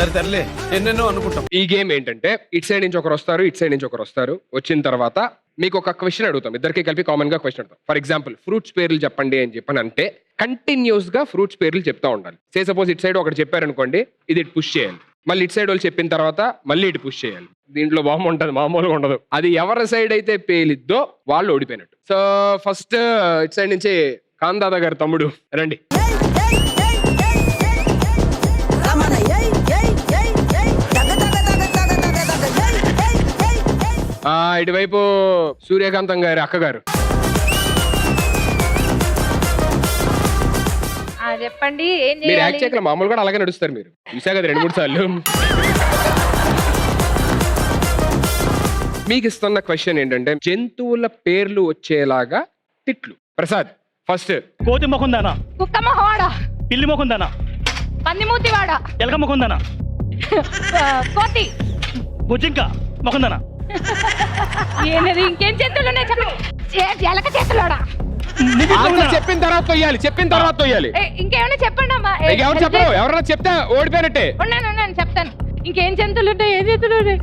సరే తరలే ఎన్నెన్నో అనుకుంటాం. ఈ గేమ్ ఏంటంటే ఇటు సైడ్ నుంచి ఒకరు వస్తారు, ఇటు సైడ్ నుంచి ఒకరు వస్తారు. వచ్చిన తర్వాత మీకు ఒక క్వశ్చన్ అడుగుతాం, ఇద్దరికి కలిపి కామన్ గా క్వశ్చన్ అడుగుతాం. ఫర్ ఎగ్జాంపుల్ ఫ్రూట్స్ పేర్లు చెప్పండి అని చెప్పని అంటే కంటిన్యూస్ గా ఫ్రూట్స్ పేర్లు చెప్తా ఉండాలి. సపోజ్ ఇటు సైడ్ ఒకటి చెప్పారనుకోండి, ఇది ఇటు పుష్ చేయాలి. మళ్ళీ ఇటు సైడ్ వాళ్ళు చెప్పిన తర్వాత మళ్ళీ ఇటు పుష్ చేయాలి. దీంట్లో బాంబు ఉంటది, మామూలుగా ఉండదు. అది ఎవరి సైడ్ అయితే పేలిద్దో వాళ్ళు ఓడిపోయినట్టు. సో ఫస్ట్ ఇటు సైడ్ నుంచి కాందాదా గారు తమ్ముడు రండి. ఇటువైపు సూర్యకాంతం గారి అక్కగారు. చెప్పండి ఏం మీరు యాక్ట్ చేయగల మామూలు కూడా అలాగే నడుస్తారు. మీరు చూసా కదా 2-3 సార్లు. మీకు ఇస్తున్న క్వశ్చన్ ఏంటంటే జంతువుల పేర్లు వచ్చేలాగా తిట్లు. ప్రసాద్ ఫస్ట్. కోతి మొకుందానా, కుక్క మొహవాడా, పిల్లి మొకుందానా, పందిమూతివాడా, ఎలక మొకుందానా, కోతి, బుజ్జింక మొకుందానా. ఏంటది? ఇంకేం చేతులు ఉన్నాయి చెప్పండి. ఎలక చేతులోడా. చెప్పిన తర్వాత తొయ్యాలి, చెప్పిన తర్వాత తొయ్యాలి. ఇంకేమైనా చెప్పండి అమ్మా. ఎవరు చెప్పరు, ఎవరన్నా చెప్తే ఓడిపోయినట్టే. ఉన్నాను చెప్తాను. ఇంకేం జంతువులు ఉంటాయి, ఏం చేతులు ఉన్నాయి?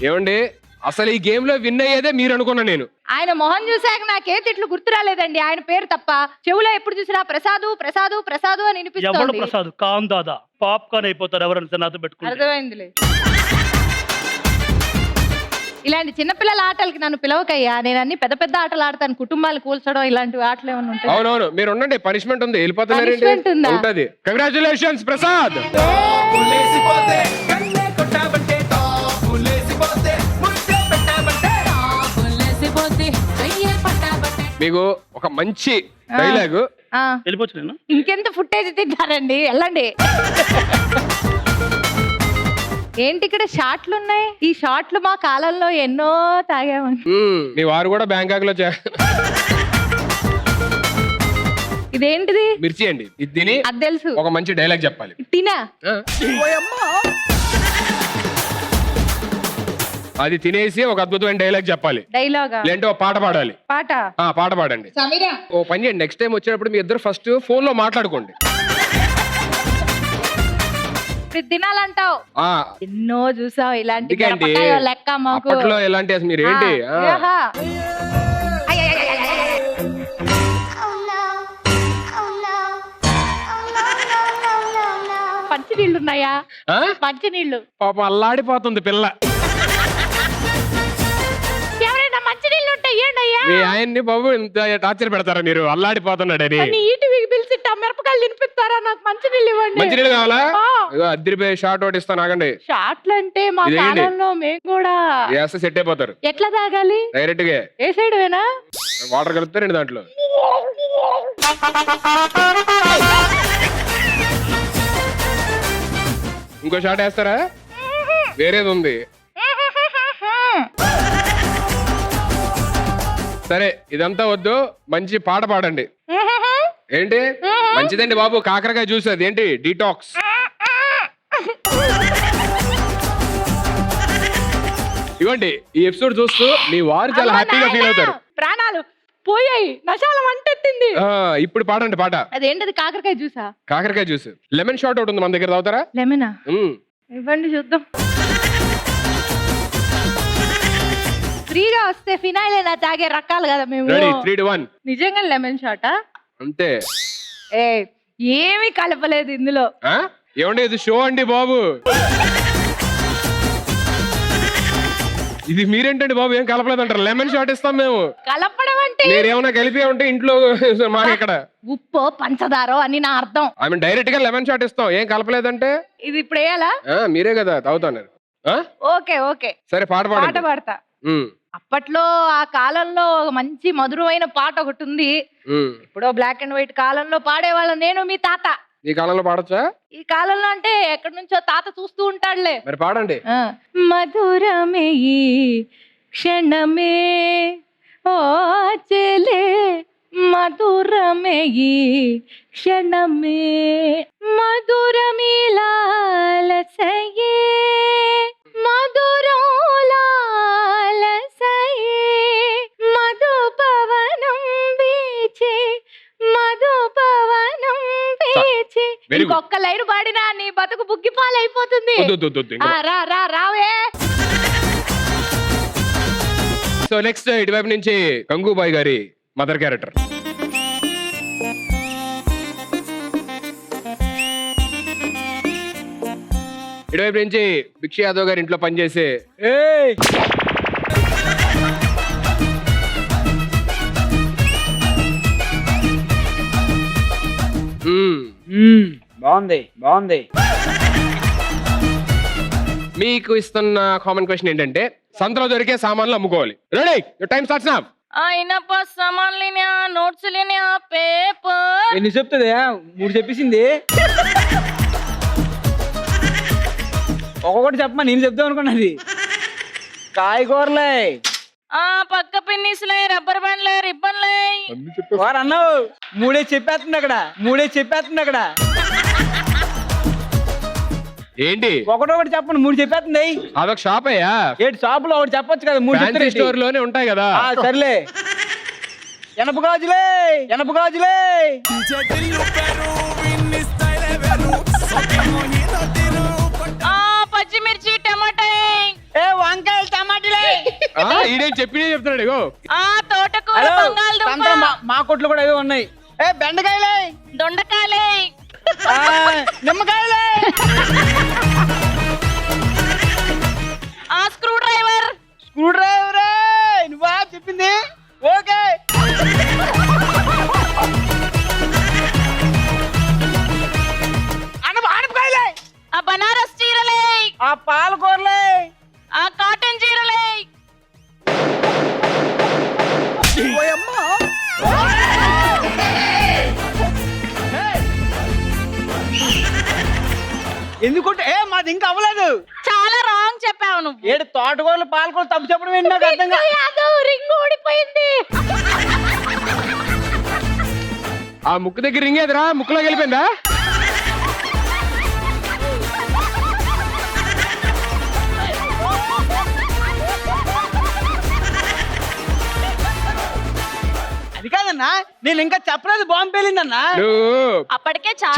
ఏమండి అసలు ఈ గేమ్ లో విన్ అయ్యేదే మీరు అనుకున్నా. నేను ఆయన మొహం చూసాక నాకే తిట్లు గుర్తు రాలేదండి. ఆయన పేరు తప్ప చెవులో ఎప్పుడు చూసినా ప్రసాదు ప్రసాదు ప్రసాదు అని ఎవరు వినిపిస్తుంది. ప్రసాద్? కామ్ దాదా పాప్కార్న్ అయిపోతారు ఎవరైనా నాతో పెట్టుకుంటే. అర్థమైందిలే. ఇలాంటి చిన్నపిల్లల ఆటలకి నన్ను పిలవకయ్యా. నేను అన్ని పెద్ద పెద్ద ఆటలు ఆడతాను. కుటుంబాలు కూల్చడం ఇలాంటి ఆటలు ఏమైనా ఉంటాయి? అవునవును, మీరు ఉండండి. పనిష్మెంట్ ఉంది, వెళ్ళిపోతున్నారు. ఉంటది. కంగ్రాచులేషన్స్ ప్రసాద్. మీకు ఒక మంచి డైలాగ్. వెళ్ళిపోవచ్చు నేను. ఇంకెంత ఫుటేజ్ తింటారండి, వెళ్ళండి. ఏంటి ఇక్కడ షాట్లు ఉన్నాయి? ఈ షాట్లు మా కాలంలో ఎన్నో తాగామని. మీ వారు కూడా బ్యాంకాక్ లో ఇదేంటిది? మిర్చి అండి. ఇది తిని అది తెలుసు. ఒక మంచి డైలాగ్ చెప్పాలి. తినా అది తినేసి ఒక అద్భుతమైన డైలాగ్ చెప్పాలి. డైలాగ్ లేదంటే ఒక పాట పాడాలి. పాట పాట పాడండి. ఓ పని చేయండి, నెక్స్ట్ టైం వచ్చేటప్పుడు మీ ఇద్దరు ఫస్ట్ ఫోన్ లో మాట్లాడుకోండి. తినాలంటావు ఎన్నో చూసావు ఇలాంటి లెక్క. మాకు అప్పట్లో ఎలాంటి మీరు ఏంటి మంచినీళ్ళు ఉన్నాయా? మంచినీళ్ళు పాపం అల్లాడిపోతుంది పిల్ల. ఎవరైనా మంచినీళ్ళు ఉంటాయి మీ ఆయన్ని బాబు ఇంత టార్చర్ పెడతారా మీరు? అల్లాడిపోతున్నాడని పిలిచి మిరపకాయలు తినిపిస్తారా? నాకు మంచినీళ్ళు ఇవ్వండి. మంచినీళ్ళు కావాలా? అద్దరిపోయి షార్ట్ ఒకటి ఇస్తాను, ఆగండి. షార్ట్లు అంటే మా కాలంలో మేము కూడా సెట్ అయిపోతారు. ఎట్లా తాగాలి? డైరెక్ట్ గా ఏ సైడ్ వేనా? వాటర్ కలుపుతారండి దాంట్లో. ఇంకో షాట్ వేస్తారా? వేరేది ఉంది. సరే ఇదంతా వద్దు, మంచి పాట పాడండి. ఏంటి? మంచిదండి బాబు, కాకరకాయ జ్యూస్. అది ఏంటి? డీటాక్స్. ఇవ్వండి. ఈ ఎపిసోడ్ చూస్తూ మీ వారు చాలా హ్యాపీగా ఫీల్ అవుతారు. ప్రాణాలు పోయాయి, నశాలం అంటెత్తింది. ఇప్పుడు పాడండి పాట. అదేంటది? కాకరకాయ జ్యూసా? కాకరకాయ జ్యూస్. లెమన్ షాట్ ఒకటి ఉంది మన దగ్గర, తాగుతారా? లెమనా? ఇవ్వండి చూద్దాం. ఫ్రీగా వస్తే ఫినాయిల్ అయినా తాగే రకాలు కదా మేము. 3, 2, 1. నిజంగా లెమన్ షాటా? అంతే. ఏమీ కలపలేదు ఇందులో. ఏమండి ఇది షో అండి బాబు. ఇది మీరేంటండి బాబు, ఏం కలపలేదు అంటారు? లెమన్ షాట్ ఇస్తాం మేము. కలపడం అంటే మీరేమన్నా కలిపి ఉంటే ఇంట్లో మాకు ఇక్కడ ఉప్పు పంచదారో అని నా అర్థం. ఆమె డైరెక్ట్ గా లెమన్ షాట్ ఇస్తాం, ఏం కలపలేదంటే. ఇది ఇప్పుడు వేయాలా? మీరే కదా తాగుతున్నారు. ఓకే సరే పాట పాడతా. అప్పట్లో ఆ కాలంలో మంచి మధురమైన పాట ఒకటి ఉంది. ఇప్పుడు బ్లాక్ అండ్ వైట్ కాలంలో పాడేవాళ్ళం నేను మీ తాత. ఈ కాలంలో పాడొచ్చా? ఈ కాలంలో అంటే ఎక్కడి నుంచో తాత చూస్తూ ఉంటాడులే. మరి పాడండి. మధురమే ఈ క్షణమే ఓ చెలే, మధురమే ఈ క్షణమే, మధురమిలాలసయే, మధురోలా వెరీ గుడ్. ఇంకొక లైన్ పాడినా నీ బతుకు బుగ్గి పాలైపోతుంది. రావే. సో నెక్స్ట్ ఇటువైపు నుంచి గంగూబాయ్ గారి మదర్ క్యారెక్టర్. ఇటువైపు నుంచి భిక్ష యాదవ్ గారి ఇంట్లో పనిచేసే బాగుంది. మీకు ఇస్తున్న కామన్ క్వశ్చన్ ఏంటంటే సంతలో దొరికే సామాన్లు అమ్ముకోవాలి. Ready, time starts now. అయినప్ప సామాన్లు నోట్స్ పేపర్ ఎన్ని చెప్తుంది? 3 చెప్పేసింది. ఒక్కొక్కటి చెప్పమా, నేను చెప్తాం అనుకున్నది. కాయగూరలే, పక్క పిన్నిస్లే, రబ్బర్ బ్యాండ్లే, రిబ్బన్లే. వారు అన్నావు 3 చెప్పేస్తుంది అక్కడ. ఏంటి ఒకటి చెప్పండి, 3 చెప్పేస్తుంది. అదొక షాప్ అయ్యా. ఏంటి షాపులో ఒకటి చెప్పొచ్చు కదా, 3 చెప్తే స్టోర్ లోనే ఉంటాయి కదా. సర్లే. ఎనప గాజులే. పచ్చిమిర్చి, టమాటా, వంకాయలు, టమాటాలే. ఈడేం చెప్పినే చెప్తున్నాడు. ఇగో తోటకూర, బంగాళదుంప, మా కొట్లు కూడా ఏవో ఉన్నాయి. బెండకాయలే, దొండకాయలే, నిమ్మకాయలే, స్క్రూ డ్రైవర్. నువ్వా చెప్పింది? ఓకే. అనపకాయలే, బనారస్ చీరలే, పాలకూరలే, కాటన్ చీరలే. ఎందుకుంటే మాది ఇంకా అవ్వలేదు. చాలా రాంగ్ చెప్పావు నువ్వు. ఏడు తోటకూరలు, పాలకూర తప్పు చెప్పడం ఏంటి నాకు అర్థం కాదు. రింగ్ ఊడిపోయింది. ఆ ముక్కు దగ్గర రింగ్ ఎదురా, ముక్కులోకి వెళ్ళిపోయిందా? అది కాదన్నా, నేను ఇంకా చెప్పలేదు, బాంబు పేలిందన్నా. అప్పటికే చాలా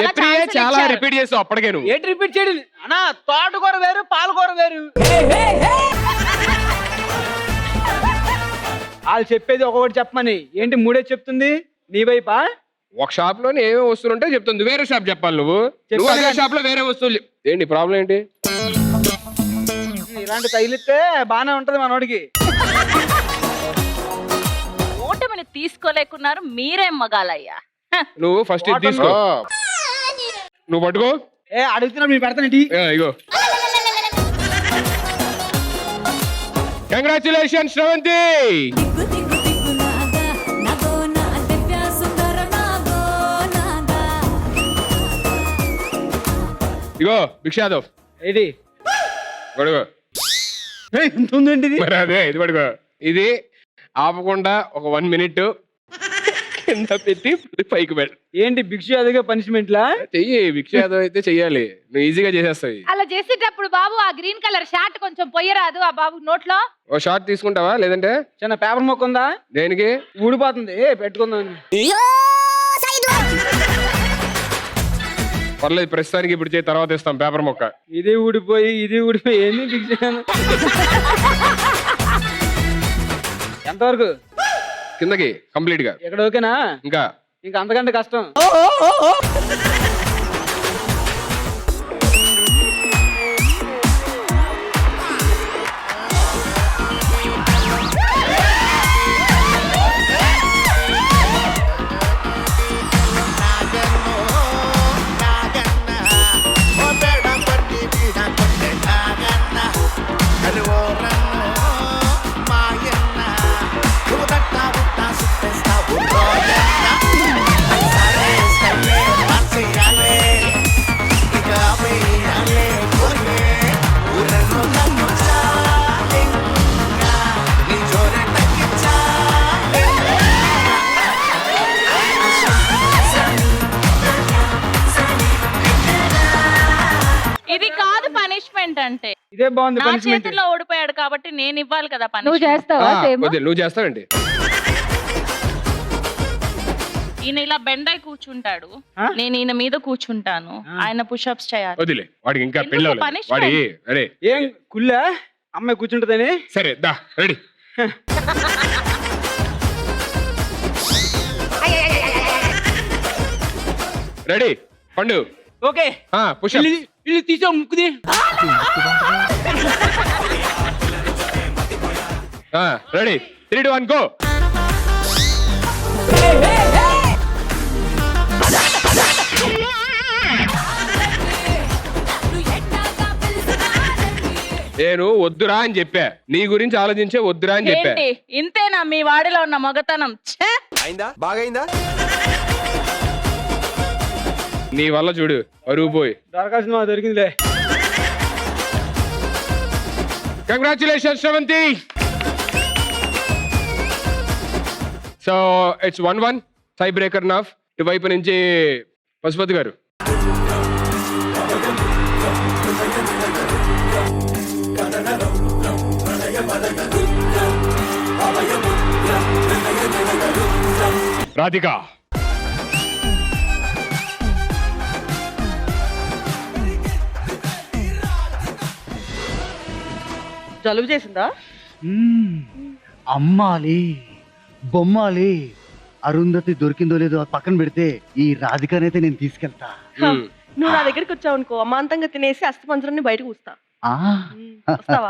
రిపీట్ చేస్తావు అప్పటికే. నువ్వు ఏంటి రిపీట్ చేయడం అన్నా? తోటకూర వేరు, పాలకూర వేరు. వాళ్ళు చెప్పేది ఒక్కొక్కటి చెప్పమని. ఏంటి 3 చెప్తుంది? నీ వైపా? ఒక షాప్ లోనే ఏమేమి వస్తువులు ఉంటాయో చెప్తుంది. వేరే షాప్ చెప్పాలి నువ్వు. అదే షాప్ లో వేరే వస్తువులు. ఏంటి ప్రాబ్లం ఏంటి? ఇలాంటి తగిలిస్తే బానే ఉంటది మనోడికి. ఓటమిని తీసుకోలేకున్నారు మీరేం మగాలయ్యా. నువ్వు ఫస్ట్ ఇది తీసుకో. నువ్వు పట్టుకో. అడుగుతున్నా, మీరు పెడతానండి. ఇగో కంగ్రాచులేషన్స్ శ్రవంతి. ఇగో భిక్ష యాదవ్, ఏంటి పడుకో. మరి అదే ఇది పడుకో. ఇది ఆపకుండా ఒక 1 minute కింద పెట్టి పైకి పెట్టు. ఏంటి భిక్ష యాదవ్ పనిష్మెంట్ లా? చెయ్యి. భిక్ష యాదవ్ అయితే చెయ్యాలి. నువ్వు ఈజీగా చేసేస్తావు. అలా చేసేటప్పుడు బాబు ఆ గ్రీన్ కలర్ షార్ట్ కొంచెం పొయ్యరాదు ఆ బాబు నోట్లో. ఓ షార్ట్ తీసుకుంటావా? లేదంటే చిన్న పేపర్ మొక్క ఉందా? దేనికి? ఊడిపోతుంది, పెట్టుకుందాం. పర్లేదు, ప్రస్తుతానికి ఇప్పుడు చేయి, తర్వాత ఇస్తాం పేపర్ మొక్క. ఇది ఊడిపోయి ఏంది భిక్ష? ఎంతవరకు? కిందకి కంప్లీట్ గా. ఇక్కడ ఓకేనా? ఇంకా అంతకంటే కష్టం. అంటే ఇదే బాగుంది నా పనిష్మెంట్. చేతిలో ఓడిపోయాడు కాబట్టి నేను ఇవ్వాలి కదా నువ్వు పనిష్మెంట్. చేస్తావా సేమ్? నువ్వు చేస్తావండి. ఈయన ఇలా బెండ్ అయి కూర్చుంటాడు, ఆ? నేను ఈయన మీద కూర్చుంటాను, ఆ. ఆయన పుషప్స్ చేయాలి. వదిలే, వాడికి ఇంకా ఎందుకు పెళ్ళి punishment? వాడి అరే ఏం కుళ్ళా అమ్మాయి కూర్చుంటదని? సరే దా రెడీ. రెడీ పండు. ఓకే పుష్ ఇల్లు తీసో ముక్కుది. Ready 3 2 1 go. నేను వద్దురా అని చెప్పా, నీ గురించి ఆలోచించే వద్దురా అని చెప్పా. ఏంటి ఇంతేనా మీ వాడిలో ఉన్న మగతనం? ఛే! అయిందా బాగైందా? నీ వల్ల చూడు అరువు పోయి. దొరకాల్సిన దొరికిందిలే. Congratulations Shravanthi. So it's 1-1 tie breaker now. ఇటువైపు నుంచి పశుపతి గారు. రాధిక. జలుబు చేసిందా? అమ్మాలి బొమ్మాలి అరుంధతి దొరికిందో లేదో అది పక్కన పెడితే ఈ రాధికనైతే నేను తీసుకెళ్తా. నువ్వు నా దగ్గరికి వచ్చావు అనుకో, అమాంతంగా తినేసి అస్థిపంజరాన్ని బయటకు వస్తా. ఆ, వస్తావా?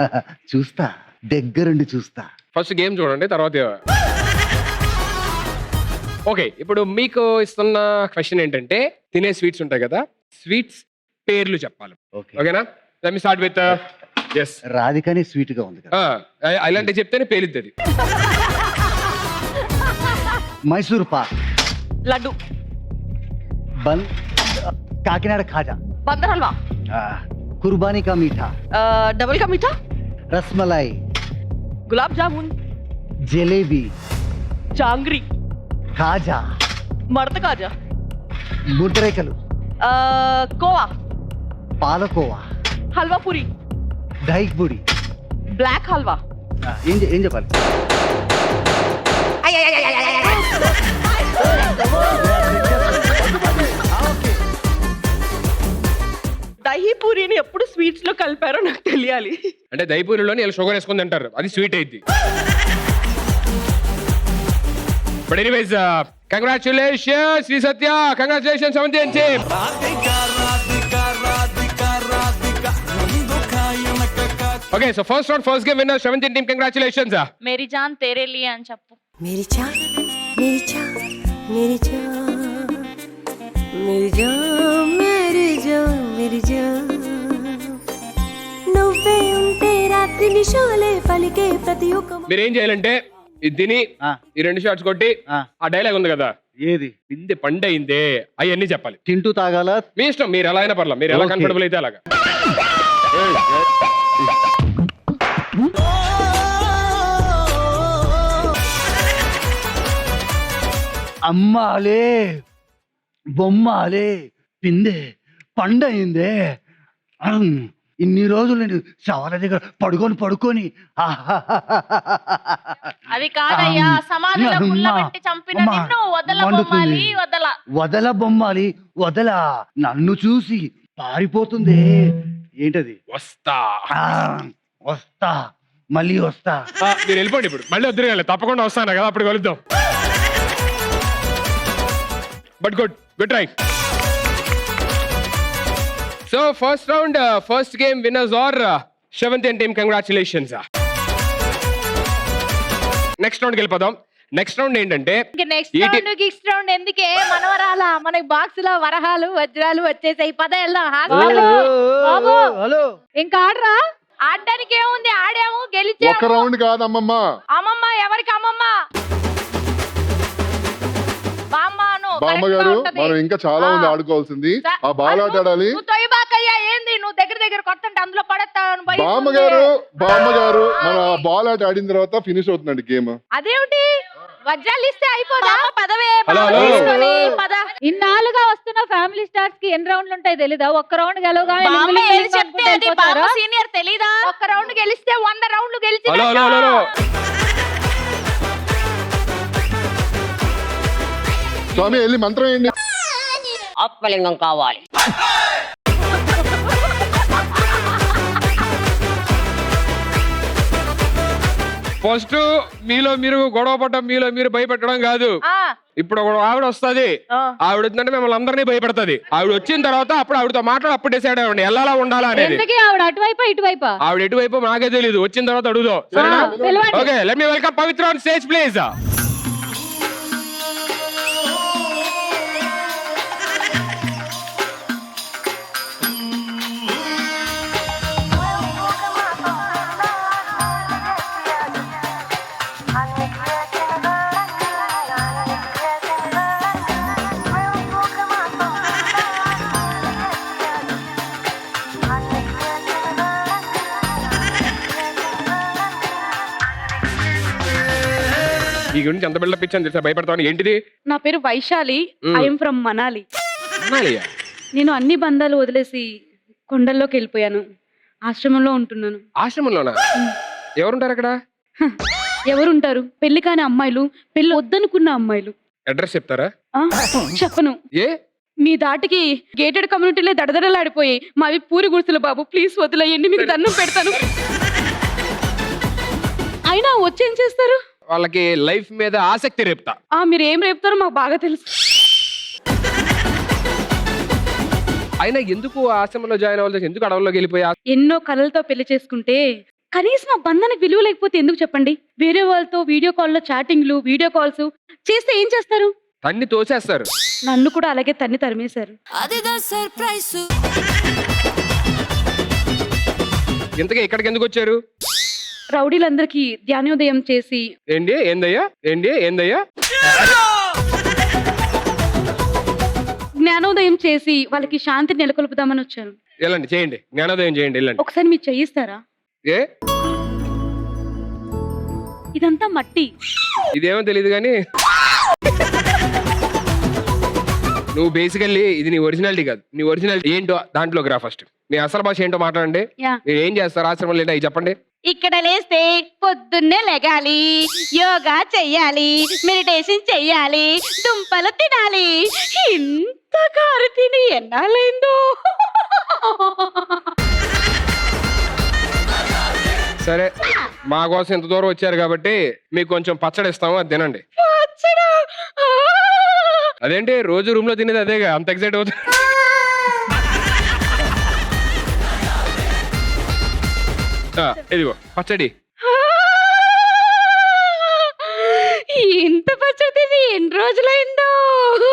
చూస్తా, దగ్గరుండి చూస్తా. ఫస్ట్ గేమ్ చూడండి, తర్వాత ఓకే. ఇప్పుడు మీకు ఇస్తున్న క్వశ్చన్ ఏంటంటే, తినే స్వీట్స్ ఉంటాయి కదా, స్వీట్స్ పేర్లు చెప్పాలి. ఓకే. ఓకేనా? Let me start with yes. రాధికనే స్వీట్ గా ఉంది కదా. అలాంటి చెప్తేనే పేలిద్ది. మైసూర్ పాక్, లడ్డు, బన్, కాకినాడ ఖాజా, బందర్ హల్వా, కుర్బానీ కా మీఠా, డబుల్ కా మీఠా, రస్మలై, గులాబ్ జామున్, జలేబీ, జాంగ్రీ, ఖాజా, మడత కాజా, ముద్రేకలు, కోవా, పాలకోవా, హల్వా పూరి, దైక్ బుడి. బ్లాక్ హల్వా. ఏం చెప్పాలి? దహీ పూరిని ఎప్పుడు స్వీట్స్ లో కలిపారో నాకు తెలియాలి. అంటే దైపూరిలోని ఇలా షుగర్ వేసుకొని తింటారు, అది స్వీట్ అయింది. But anyways congratulations Sri Satya, congratulations seventh and team. Okay, so first round first game winner 17 team. Congratulations. మేరీ జాన్ తేరే లియే అని చెప్పు. मेरी जान मेरी जान मेरी जान मेरी जान मेरी जान मेरी जान నువ్వే ఉంటే రాత్రి నిశోలే పలికే ప్రతి ఒక్క మీరు ఏం చేయాలంటే ఇది తిని ఈ 2 షాట్స్ కొట్టి ఆ డైలాగ్ ఉంది కదా, ఏది? పిండి పండయిందే, అవన్నీ చెప్పాలి. తింటూ తాగాల? మీ ఇష్టం, మీరు ఎలా అయినా పర్లేదు, మీరు ఎలా Okay. కంఫర్టబుల్ అయితే అలాగా. అమ్మాలే బొమ్మాలే పిందే పండయిందే. ఇన్ని రోజులు నేను శవాల దగ్గర పడుకొని అది కాదయ్యా, సమాధిలో పుల్లబెట్టి చంపిన నిన్ను వదల బొమ్మాలి, వదల. వదల బొమ్మాలి వదల. నన్ను చూసి పారిపోతుంది. ఏంటది? వస్తా. వస్తా, మళ్ళీ వస్తా. మీరు వెళ్ళిపోండి, ఇప్పుడు మళ్ళీ వద్దు, తప్పకుండా వస్తాను కదా, అప్పుడు కలుద్దాం. But good try. So first round first game winners are 17 team. Congratulations. Next రౌండ్కి వెళ్ళిపోదాం. నెక్స్ట్ రౌండ్ ఏంటంటే, నెక్స్ట్ రౌండ్ ఎందుకే, మనవరాల మనకి బాక్స్ లో వరహాలు వజ్రాలు వచ్చేసాయి. పద వెళ్దాం. బాబు హలో, ఇంకా ఆడరా? ఆడడానికి ఏముంది, ఆడాము, గెలిచాము. ఒక రౌండ్ కాదు అమ్మమ్మ. అమ్మమ్మ ఎవరికి అమ్మమ్మ? బామ్మగారు, మనం ఇంకా చాలా ఉంది ఆడుకోవాల్సింది. ఆ బాల్ ఆట ఆడాలి. ఏంది నువ్వు దగ్గర కొత్త అందులో పడతాను. బామ్మగారు మన బాల్ ఆట ఆడిన తర్వాత ఫినిష్ అవుతుందండి గేమ్. అదేమిటి, వజ్రాలు ఇస్తే అయిపోదా? పదవే పద. ఇన్నాళ్ళుగా వస్తున్న ఫ్యామిలీ స్టార్స్ కి ఎన్ని రౌండ్లు ఉంటాయి తెలీదా? ఒక్క రౌండ్ గెలవగానే సీనియర్ తెలీదా? ఒక్క రౌండ్ గెలిస్తే 100 రౌండ్లు గెలిచి. స్వామి వెళ్ళి మంత్రం ఏంటి? ఆత్మలింగం కావాలి. ఫస్ట్ మీలో మీరు గొడవ పడడం, మీలో మీరు భయపెట్టడం కాదు. ఆ, ఇప్పుడు ఒక ఆవిడ వస్తుంది, ఆవిడ వచ్చిందంటే మిమ్మల్ని అందరినీ భయపెడతది. ఆవిడ వచ్చిన తర్వాత అప్పుడు ఆవిడతో మాట్లాడి అప్పుడు డిసైడ్ అవ్వండి ఎలా ఉండాలా అనేది. ఎందుకే ఆవిడ అటువైపా ఇటువైపా? ఆవిడ ఎటువైపు నాకే తెలియదు, వచ్చిన తర్వాత అడుగుదాం. సరేనా? పిలవండి. Okay, let me welcome Pavitra on stage please. ఈ గురించి ఎంత బిల్డప్ ఇచ్చాను తెలుసా? భయపడతాను ఏంటిది? నా పేరు వైశాలి. I'm from Manali. అనాలియా? నేను అన్ని బంధాలు వదిలేసి కొండల్లోకి వెళ్ళిపోయాను. ఆశ్రమంలో ఉంటున్నాను. ఆశ్రమంలోనా? ఎవరుంటారు అక్కడ? ఎవరుంటారు? పెళ్లి కాని అమ్మాయిలు, పెళ్లి వద్దనుకున్న అమ్మాయిలు. అడ్రస్ చెప్తారా? ఆ, చెప్పను. ఏ మీ దాటికి గేటెడ్ కమ్యూనిటీలే దడదడలాడిపోయి మావి పూరి గుడిసెలు బాబు, ప్లీజ్ వదిలేయండి, మీకు దండం పెడతాను. అయినా వచ్చేం చేస్తారు? వాళ్ళకి లైఫ్ మీద ఆసక్తి రేపుతా. మీరు ఏం రేపుతారో మాకు బాగా తెలుసు. అయినా ఎందుకు ఆశ్రమంలో జాయిన్ అవ్వాలి? ఎందుకు అడవుల్లోకి వెళ్ళిపోయా? ఎన్నో కళలతో పెళ్లి చేసుకుంటే కనీసం ఆ బంధానికి విలువ లేకపోతే ఎందుకు చెప్పండి? వేరే వాళ్ళతో వీడియో కాల్లో చాటింగ్లు, వీడియో కాల్స్ చేస్తే ఏం చేస్తారు? తన్ని తోసేస్తారు. నన్ను కూడా అలాగే తన్ని తరిమేశారు. ఇంతకీ ఇక్కడికి ఎందుకు వచ్చారు? రౌడీలందరికీ ధ్యానోదయం చేసి ఏంటి? ఏందయ్యా? ఏందయ్యా? జ్ఞానోదయం చేసి వాళ్ళకి శాంతి నెలకొల్పుదామని వచ్చాను. వెళ్ళండి, చేయండి, జ్ఞానోదయం చేయండి, వెళ్ళండి. ఒకసారి మీరు చేయిస్తారా? ఏ ఇదంతా మట్టి. ఇదేమో తెలియదు కానీ నువ్వు బేసికల్లీ ఇది నీ ఒరిజినాలిటీ కాదు. నీ ఒరిజినాలిటీ ఏంటో దాంట్లోకి రా. ఫస్ట్ నీ అసలు భాష ఏంటో మాట్లాడండి. యా. మీరు ఏం చేస్తారు ఆశ్రమంలో? ఏంటో అవి చెప్పండి. ఇక్కడ లేస్తే పొద్దున్నే లెగాలి, యోగా చెయ్యాలి, మెడిటేషన్ చెయ్యాలి, దుంపలు తినాలి. ఇంత కారు తిని ఎన్నాళ్ళైందో. సరే, మా కోసం ఇంత దూరం వచ్చారు కాబట్టి మీకు కొంచెం పచ్చడి ఇస్తాము, అది తినండి. పచ్చడా? అదేంటి రోజు రూమ్ లో తినేది అదేగా, అంత ఎక్సైట్ అవుతుంది. ఇదిగో పచ్చడి. ఇంత పచ్చడి తిని ఎన్ని రోజులైందో.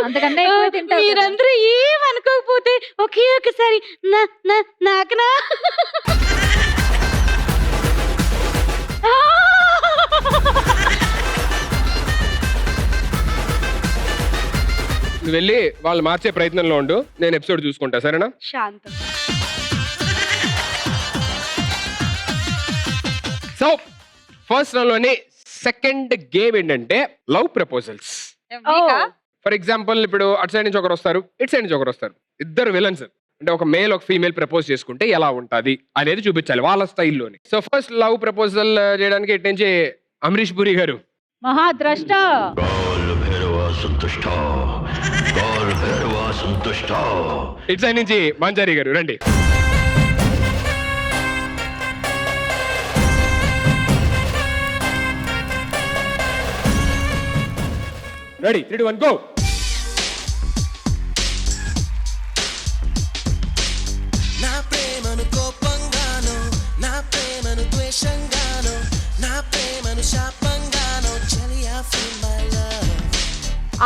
అంతకన్నా ఎక్కువ తింటావు కదా. మీరందరూ ఏమనుకోకపోతే ఒకే ఒకసారి నాకనా. నువ్వు వెళ్ళి వాళ్ళు మార్చే ప్రయత్నంలో ఉండు, నేను ఎపిసోడ్ చూసుకుంటా. సరేనా? శాంతం. సో ఫస్ట్ రౌండ్ లోని సెకండ్ గేమ్ ఏంటంటే లవ్ ప్రపోజల్స్. ఫర్ ఎగ్జాంపుల్ ఇప్పుడు అటు సైడ్ నుంచి ఒకరు వస్తారు, ఇటు సైడ్ నుంచి ఒకరు వస్తారు. ఇద్దరు విలన్స్ అంటే ఒక మేల్ ఒక ఫీమేల్ ప్రపోజ్ చేసుకుంటే ఎలా ఉంటది అనేది చూపించాలి వాళ్ళ స్టైల్లోని. సో ఫస్ట్ లవ్ ప్రపోజల్ చేయడానికి ఇటు నుంచి అమరీష్ పురి గారు. మహాద్రష్ట. ఇటు సైడ్ నుంచి మంజారి గారు రండి. Ready, 3, 2, 1 go. నా ప్రేమను కోపంగాను, నా ప్రేమను ద్వేషంగాను, నా ప్రేమను శాపంగాను, చెలియా feel my love.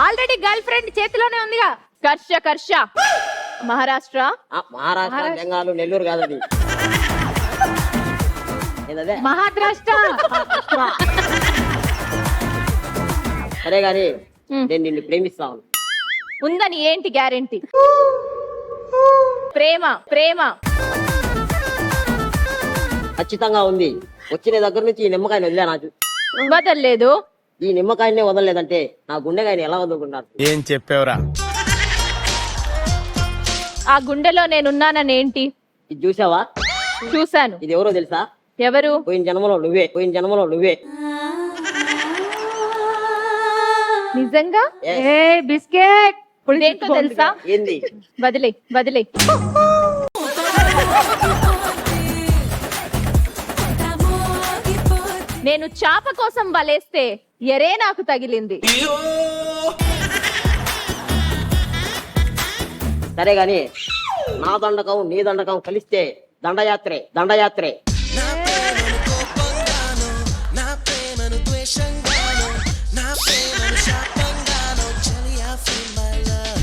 Already girl friend చేతిలోనే ఉందిగా. కర్ష మహారాష్ట్ర. మహారాష్ట్ర, బెంగాలు, నెల్లూరు కాదు అది. ఏదదే? మహాద్రష్ట. సరే గాని నేను నిన్ను ప్రేమిస్తాను. ఉందని ఏంటి గ్యారెంటీ? ప్రేమ ఖచ్చితంగా ఉంది. వచ్చిన దగ్గర నుంచి ఈ నిమ్మకాయని వదిలే నాకు. వదల్లేదు. ఈ నిమ్మకాయనే వదలలేదంటే నా గుండెకాయని ఎలా వదులుకున్నారు? ఏం చెప్పావురా? ఆ గుండెలో నేనున్నానని ఏంటి? ఇది చూసావా? చూశాను. ఇది ఎవరో తెలుసా? ఎవరు? పోయిన జన్మలో నువ్వే. నిజంగా ఏ బిస్కెట్ దేంతో తెలుసా? ఏంది వదిలే నేను చాప కోసం వలేస్తే ఎరే నాకు తగిలింది. సరే గాని నా దండకం నీ దండకం కలిస్తే దండయాత్రే దండయాత్రే. నా ప్రేమను కోపంగాను నా ప్రేమను ద్వేషంగాను నా ప్రేమను శాపంగాను చెలియా feel my love.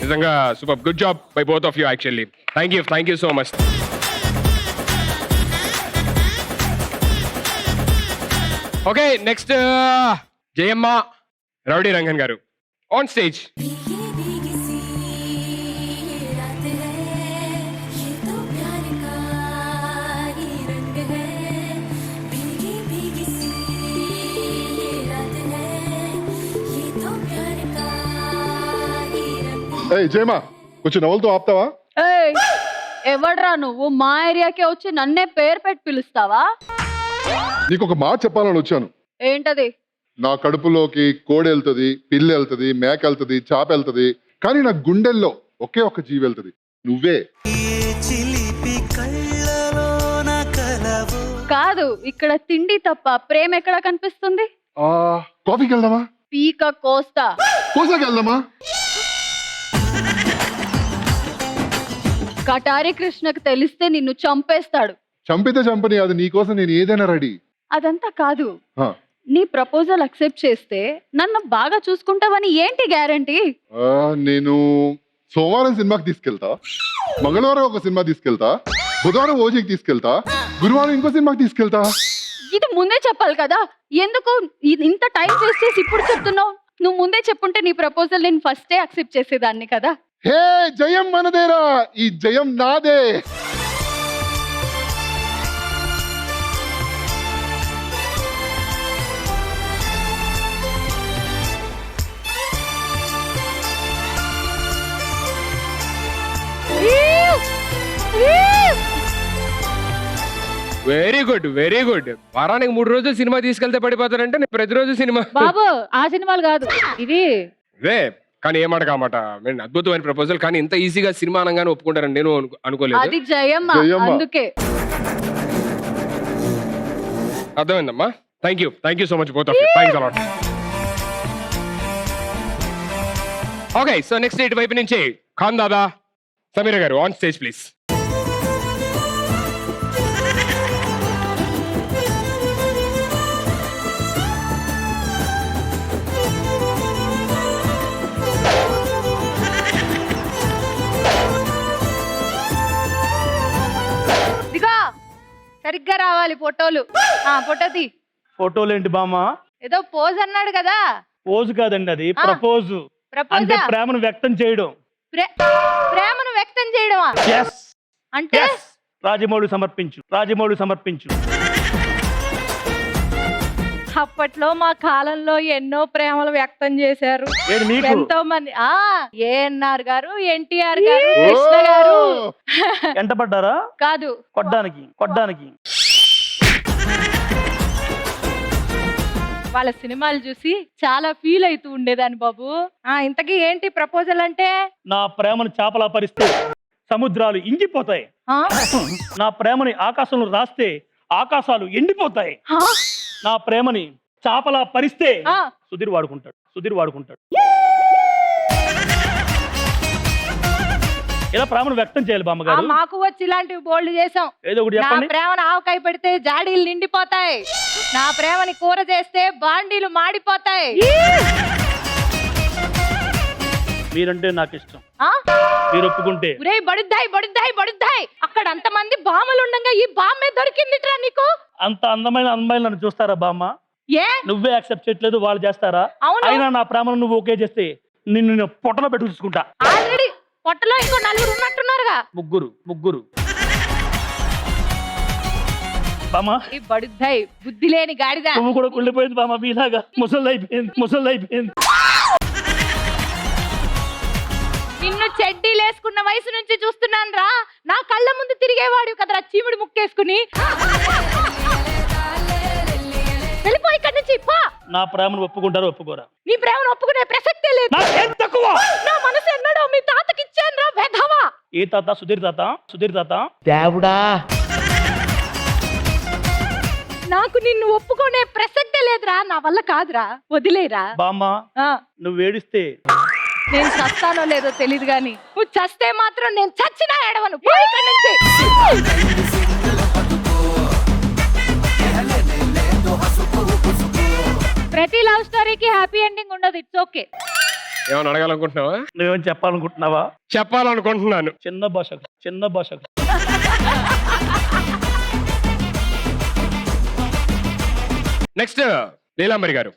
నిజంగా super, good job by both of you actually. Thank you so much. Okay, next Jayamma rowdy Rangan గారు ఆన్ స్టేజ్. ఏయ్ జయమా, కొంచెం నవ్వులతో ఆపుతావా? ఏయ్, ఎవడ్రా నువ్వు మా ఏరియాకే వచ్చి నన్నే పేరు పెట్టి పిలుస్తావా? నీకు ఒక మాట చెప్పాలని వచ్చాను. ఏంటది? నా కడుపులోకి కోడి వెళ్తుంది, పిల్లి వెళ్తుంది, మేక వెళ్తుంది, చాప వెళ్తుంది, కానీ నా గుండెల్లో ఒకే ఒక్క జీవి వెళ్తుంది, నువ్వే. చిలిపి కళ్ళలోన కలవు కాదు, ఇక్కడ తిండి తప్ప ప్రేమ ఎక్కడ కనిపిస్తుంది? కాఫీకి వెళ్దామా? పీక కోస్తా. కోసాకి వెళ్దామా? కటారి కృష్ణకు తెలిస్తే నిన్ను చంపేస్తాడు. చంపితే చంపని, అది నీకోసం నేను ఏదైనా రెడీ. అదంతా కాదు, నీ ప్రపోజల్ అక్సెప్ట్ చేస్తే నన్ను బాగా చూసుకుంటావని ఏంటి గ్యారంటీ? నేను సోమవారం సినిమాకి తీసుకెళ్తా, మంగళవారం ఒక సినిమా తీసుకెళ్తా, బుధవారం ఓజీకి తీసుకెళ్తా, గురువారం ఇంకో సినిమాకి తీసుకెళ్తా. ఇది ముందే చెప్పాలి కదా, ఎందుకు ఇంత టైం వేస్ట్ చేసి ఇప్పుడు చెప్తున్నావు? నువ్వు ముందే చెప్పుంటే నీ ప్రపోజల్ నేను ఫస్టే అక్సెప్ట్ చేసేదాన్ని కదా. హే, జయం మనదేరా, ఈ జయం నాదే. Very good. వారానికి 3 రోజులు సినిమా తీసుకెళ్తే పడిపోతారంటే నేను ప్రతిరోజు సినిమా. బాబు ఆ సినిమాలు కాదు ఇది. వే కానీ ఏమాట కామాట, అద్భుతమైన ప్రపోజల్, కానీ ఇంత ఈజీగా సినిమా అనగానే ఒప్పుకుంటారని నేను అనుకోలేదు. అది జయమ్మ, అందుకే. అర్థమైందమ్మా. Thank you so much both of you. Thanks a lot. Okay, so next ఇటు వైపు నుంచి ఖాన్ దాదా సమీర గారు ఆన్ స్టేజ్ ప్లీజ్. సరిగ్గా రావాలి ఫోటోలు. ఫోటోది. ఫోటోలు ఏంటి బామ్మ? ఏదో పోజ్ అన్నాడు కదా. పోజ్ కాదండి, అది ప్రపోజ్. అంటే ప్రేమను వ్యక్తం చేయడం. ప్రేమను వ్యక్తం చేయడమా? అంటే రాజమౌళి సమర్పించు. అప్పట్లో మా కాలంలో ఎన్నో ప్రేమలు వ్యక్తం చేశారు ఎంతో మంది. ఏఎన్ఆర్ గారు, ఎన్టీఆర్ గారు, కృష్ణ గారు. ఎంట పడ్డారా? కాదు, కొడ్డానికి. వాళ్ళ సినిమాలు చూసి చాలా ఫీల్ అవుతూ ఉండేదాన్ని బాబు. ఇంతకీ ఏంటి ప్రపోజల్ అంటే? నా ప్రేమను చాపలా పరిస్తే సముద్రాలు ఇంగిపోతాయి. నా ప్రేమని ఆకాశంలో రాస్తే ఆకాశాలు ఎండిపోతాయి. నా ప్రేమని చాపలా పరిస్తే సుధీర్ వాడుకుంటాడు. ఇలా ప్రేమను వ్యక్తం చేయాలి బామ్మగారు. మాకు వచ్చి ఇలాంటివి బోల్డ్ చేసాం. ఏదో ఒకటి నా చెప్పండి. ప్రేమను ఆవకాయ పెడితే జాడీలు నిండిపోతాయి. నా ప్రేమని కూర చేస్తే బాండీలు మాడిపోతాయి. మీరంటే నాకు ఇష్టం. మీరు ఒప్పుకుంటే. బడుద్దాయి. అక్కడ అంతమంది బామ్మలు ఉండగా ఈ బామ్మే దొరికిందిట్రా నీకు? అంత అందమైన అమ్మాయిలు నన్ను చూస్తారా బామ్మ? నువ్వే యాక్సెప్ట్ చేయట్లేదు, వాళ్ళు చేస్తారా? అయినా నా ప్రేమను నువ్వు ఓకే చేస్తే నిన్ను పొట్టలో పెట్టి చూసుకుంటా. ఆల్రెడీ పొట్టలో ఇంకో 4 ఉన్నట్టున్నారుగా. ముగ్గురు. బామ్మ, ఈ బడుద్దాయి బుద్ధి లేని గాడిద. నువ్వు కూడా కుళ్ళిపోయింది బామ్మ, మీలాగా ముసలి అయిపోయింది. నిన్ను చెడ్డీలు వేసుకున్న వయసు నుంచి చూస్తున్నాను రా. నా కళ్ళ ముందు తిరిగేవాడు కదరా చీముడి ముక్కేసుకుని. వెళ్ళిపో ఇక్కడి నుంచి. నా ప్రేమను ఒప్పుకుంటారు ఒప్పుకోరా? నీ ప్రేమను ఒప్పుకునే ప్రసక్తే లేదు. నాకేం తక్కువ? నా మనసు ఎన్నడో మీ తాతకి ఇచ్చాను రా వెధవా. ఏ తాత? సుధీర్ తాత. సుధీర్ తాత. దేవుడా, నాకు నిన్ను ఒప్పుకునే ప్రసక్తే లేదురా. నా వల్ల కాదురా, వదిలేరా. బామ్మ ఆ, నువ్వు ఏడిస్తే నేను చస్తానో లేదో తెలీదు గాని నువ్వు చస్తే మాత్రం నేను చచ్చినా ఏడవను. పో ఇక్కడి నుంచి. ప్రతి లవ్ స్టోరీకి హ్యాపీ ఎండింగ్ ఉండదు. It's okay. ఏమైనా అడగాలనుకుంటున్నావా? నువ్వేం చెప్పాలనుకుంటున్నావా? చెప్పాలనుకుంటున్నాను. చిన్న భాష. నెక్స్ట్ లీలాంబరి గారు.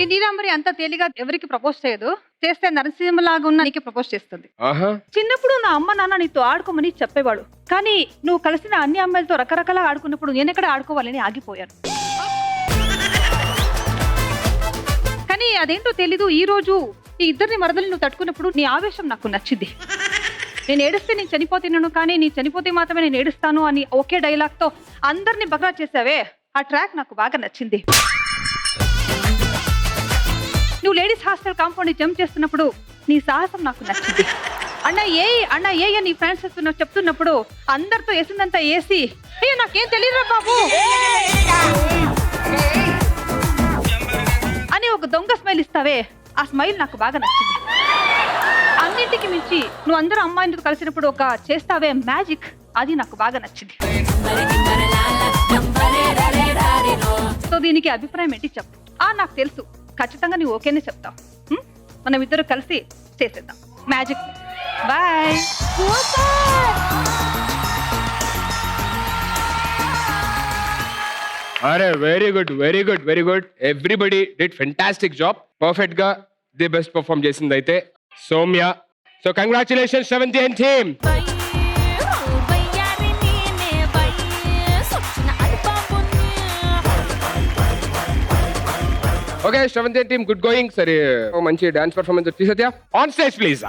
ఈ నీలాంబరి అంత తేలిగా ఎవరికి ప్రపోజ్ చేయదు. చేస్తే నరసింహలాగా ఉన్న నీకు ప్రపోజ్ చేస్తుంది. ఆహా. చిన్నప్పుడు నా అమ్మ నాన్న నీతో ఆడుకోమని చెప్పేవాడు. కానీ నువ్వు కలిసిన అన్ని అమ్మాయిలతో రకరకాల ఆడుకున్నప్పుడు నేనెక్కడ ఆడుకోవాలని ఆగిపోయాను. కానీ అదేంటో తెలీదు, ఈ రోజు ఈ ఇద్దరిని మరదలు నువ్వు తట్టుకున్నప్పుడు నీ ఆవేశం నాకు నచ్చింది. నేను ఏడిస్తే నేను చనిపోతున్నాను, కానీ నీ చనిపోతే మాత్రమే నేను ఏడుస్తాను అని ఒకే డైలాగ్ తో అందరిని బగ్రా చేసావే, ఆ ట్రాక్ నాకు బాగా నచ్చింది. నువ్వు లేడీస్ హాస్టల్ కాంపౌండ్ జంప్ చేస్తున్నప్పుడు నీ సాహసం నాకు నచ్చింది. అన్న ఏ నీ ఫ్రెండ్స్ చెప్తున్నప్పుడు అందరితో వేసిందంతా వేసి అయ్యో నాకేం తెలియదురా బాబు అని ఒక దొంగ స్మైల్ ఇస్తావే, ఆ స్మైల్ నాకు బాగా నచ్చింది. అన్నింటికి మించి నువ్వు అందరూ అమ్మాయిలతో కలిసినప్పుడు ఒక చేస్తావే మ్యాజిక్, అది నాకు బాగా నచ్చింది. సో దీనికి అభిప్రాయం ఏంటి చెప్పు. నాకు తెలుసు ఖచ్చితంగా నువ్వు ఓకేనే చెప్తావు. మనం ఇద్దరు కలిసి చేసేద్దాం మ్యాజిక్. బాయ్. అరే very good. Everybody did fantastic job. Perfect గా ది బెస్ట్ పర్ఫార్మ్ చేసింది అయితే Soumya. So congratulations 17 team. Okay 17 team good going. సరే మంచి డాన్స్ పర్ఫార్మెన్స్ వచ్చి Satya on stage please.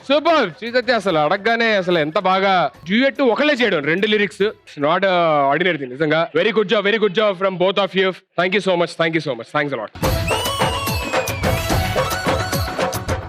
Super Srisatya. అసలు అడగగానే అసలు ఎంత బాగా డ్యూయట్ ఒకళ్ళే చేయడం, 2 లిరిక్స్. నాట్ ఆర్డినరీ థింగ్ నిజంగా. Very good job from both of you. Thank you so much. Thanks allot.